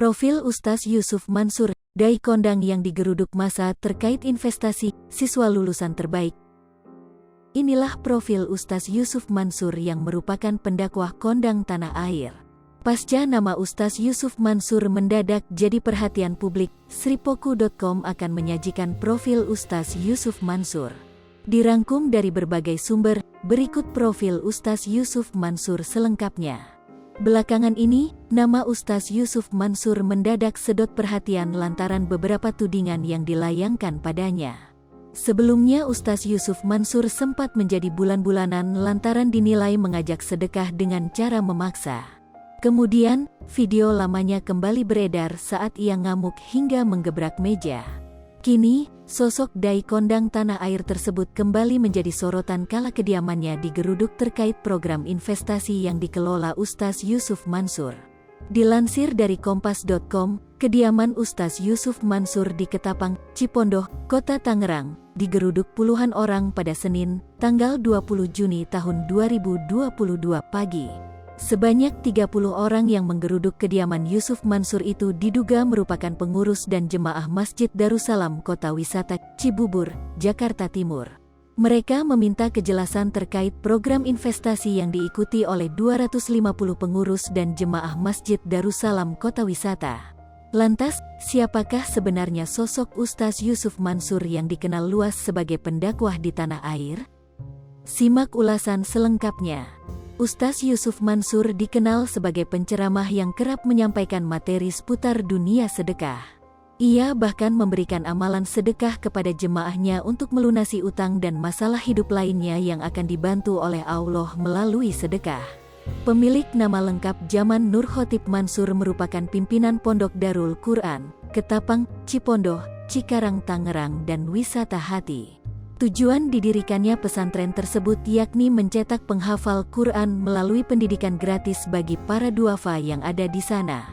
Profil Ustaz Yusuf Mansur, dai kondang yang digeruduk massa terkait investasi siswa lulusan terbaik. Inilah profil Ustaz Yusuf Mansur yang merupakan pendakwah kondang tanah air. Pasca nama Ustaz Yusuf Mansur mendadak jadi perhatian publik, Sripoku.com akan menyajikan profil Ustaz Yusuf Mansur. Dirangkum dari berbagai sumber, berikut profil Ustaz Yusuf Mansur selengkapnya. Belakangan ini, nama Ustaz Yusuf Mansur mendadak sedot perhatian lantaran beberapa tudingan yang dilayangkan padanya. Sebelumnya Ustaz Yusuf Mansur sempat menjadi bulan-bulanan lantaran dinilai mengajak sedekah dengan cara memaksa. Kemudian, video lamanya kembali beredar saat ia ngamuk hingga menggebrak meja. Kini, sosok dai kondang tanah air tersebut kembali menjadi sorotan kala kediamannya digeruduk terkait program investasi yang dikelola Ustaz Yusuf Mansur. Dilansir dari Kompas.com, kediaman Ustaz Yusuf Mansur di Ketapang, Cipondoh, Kota Tangerang, digeruduk puluhan orang pada Senin, tanggal 20 Juni tahun 2022 pagi. Sebanyak 30 orang yang menggeruduk kediaman Yusuf Mansur itu diduga merupakan pengurus dan jemaah Masjid Darussalam Kota Wisata Cibubur, Jakarta Timur. Mereka meminta kejelasan terkait program investasi yang diikuti oleh 250 pengurus dan jemaah Masjid Darussalam Kota Wisata. Lantas, siapakah sebenarnya sosok Ustaz Yusuf Mansur yang dikenal luas sebagai pendakwah di tanah air? Simak ulasan selengkapnya. Ustaz Yusuf Mansur dikenal sebagai penceramah yang kerap menyampaikan materi seputar dunia sedekah. Ia bahkan memberikan amalan sedekah kepada jemaahnya untuk melunasi utang dan masalah hidup lainnya yang akan dibantu oleh Allah melalui sedekah. Pemilik nama lengkap Jaman Nur Khotib Mansur merupakan pimpinan Pondok Darul Quran, Ketapang, Cipondoh, Cikarang Tangerang dan Wisata Hati. Tujuan didirikannya pesantren tersebut yakni mencetak penghafal Quran melalui pendidikan gratis bagi para duafa yang ada di sana.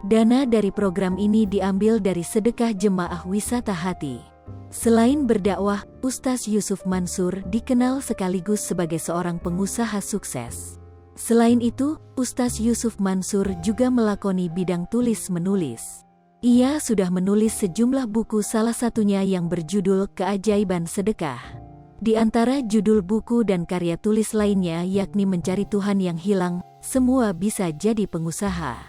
Dana dari program ini diambil dari sedekah jemaah Wisata Hati. Selain berdakwah, Ustaz Yusuf Mansur dikenal sekaligus sebagai seorang pengusaha sukses. Selain itu, Ustaz Yusuf Mansur juga melakoni bidang tulis-menulis. Ia sudah menulis sejumlah buku, salah satunya yang berjudul Keajaiban Sedekah. Di antara judul buku dan karya tulis lainnya yakni Mencari Tuhan yang Hilang, Semua Bisa Jadi Pengusaha.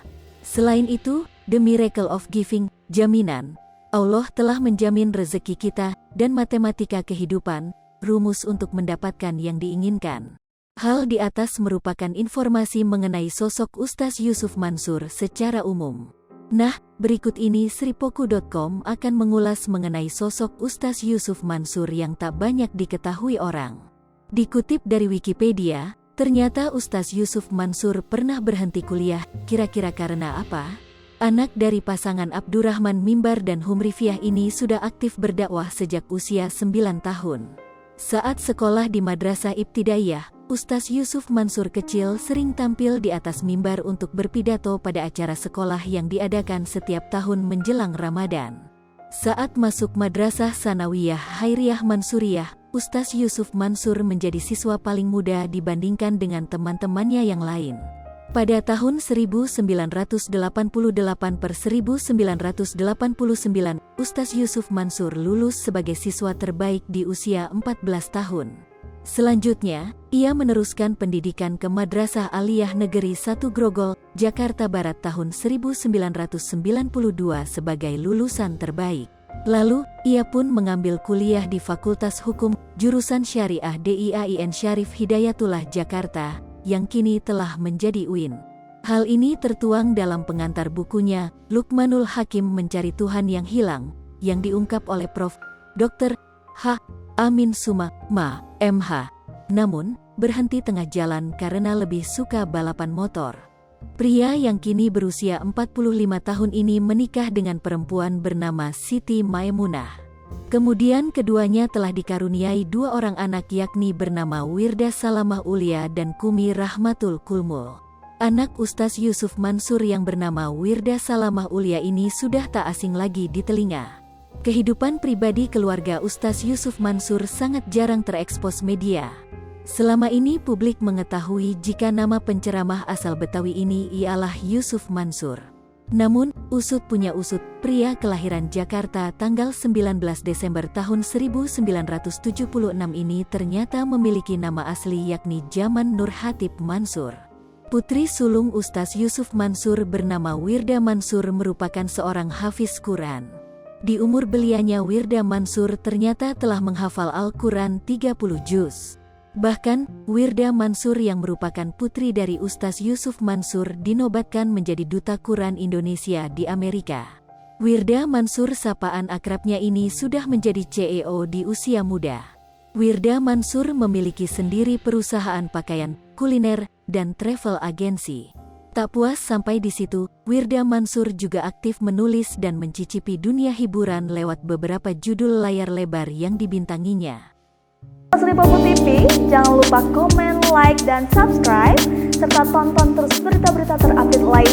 Selain itu, The Miracle of Giving, Jaminan, Allah telah menjamin rezeki kita, dan Matematika Kehidupan, Rumus untuk Mendapatkan yang Diinginkan. Hal di atas merupakan informasi mengenai sosok Ustaz Yusuf Mansur secara umum. Nah, berikut ini Sripoku.com akan mengulas mengenai sosok Ustaz Yusuf Mansur yang tak banyak diketahui orang. Dikutip dari Wikipedia, ternyata Ustaz Yusuf Mansur pernah berhenti kuliah, kira-kira karena apa? Anak dari pasangan Abdurrahman Mimbar dan Humrifiah ini sudah aktif berdakwah sejak usia 9 tahun. Saat sekolah di Madrasah Ibtidaiyah, Ustaz Yusuf Mansur kecil sering tampil di atas mimbar untuk berpidato pada acara sekolah yang diadakan setiap tahun menjelang Ramadan. Saat masuk Madrasah Sanawiyah Hairiyah Mansuriyah, Ustaz Yusuf Mansur menjadi siswa paling muda dibandingkan dengan teman-temannya yang lain. Pada tahun 1988 per 1989, Ustaz Yusuf Mansur lulus sebagai siswa terbaik di usia 14 tahun. Selanjutnya, ia meneruskan pendidikan ke Madrasah Aliyah Negeri 1 Grogol, Jakarta Barat tahun 1992 sebagai lulusan terbaik. Lalu, ia pun mengambil kuliah di Fakultas Hukum, jurusan Syariah DIAIN Syarif Hidayatullah Jakarta, yang kini telah menjadi UIN. Hal ini tertuang dalam pengantar bukunya, Luqmanul Hakim Mencari Tuhan yang Hilang, yang diungkap oleh Prof. Dr. H. Amin Suma, Ma. MH. Namun, berhenti tengah jalan karena lebih suka balapan motor. Pria yang kini berusia 45 tahun ini menikah dengan perempuan bernama Siti Maimunah. Kemudian keduanya telah dikaruniai 2 orang anak yakni bernama Wirda Salamah Ulia dan Kumi Rahmatul Kulmul. Anak Ustaz Yusuf Mansur yang bernama Wirda Salamah Ulia ini sudah tak asing lagi di telinga. Kehidupan pribadi keluarga Ustaz Yusuf Mansur sangat jarang terekspos media. Selama ini publik mengetahui jika nama penceramah asal Betawi ini ialah Yusuf Mansur. Namun, usut punya usut, pria kelahiran Jakarta tanggal 19 Desember tahun 1976 ini ternyata memiliki nama asli yakni Jaman Nur Hatip Mansur. Putri sulung Ustaz Yusuf Mansur bernama Wirda Mansur merupakan seorang hafiz Quran. Di umur belianya Wirda Mansur ternyata telah menghafal Al-Quran 30 juz. Bahkan, Wirda Mansur yang merupakan putri dari Ustaz Yusuf Mansur dinobatkan menjadi Duta Quran Indonesia di Amerika. Wirda Mansur sapaan akrabnya ini sudah menjadi CEO di usia muda. Wirda Mansur memiliki sendiri perusahaan pakaian, kuliner, dan travel agency. Tak puas sampai di situ, Wirda Mansur juga aktif menulis dan mencicipi dunia hiburan lewat beberapa judul layar lebar yang dibintanginya. Liverpool TV, jangan lupa komen, like, dan subscribe, serta tonton terus berita-berita terupdate lain.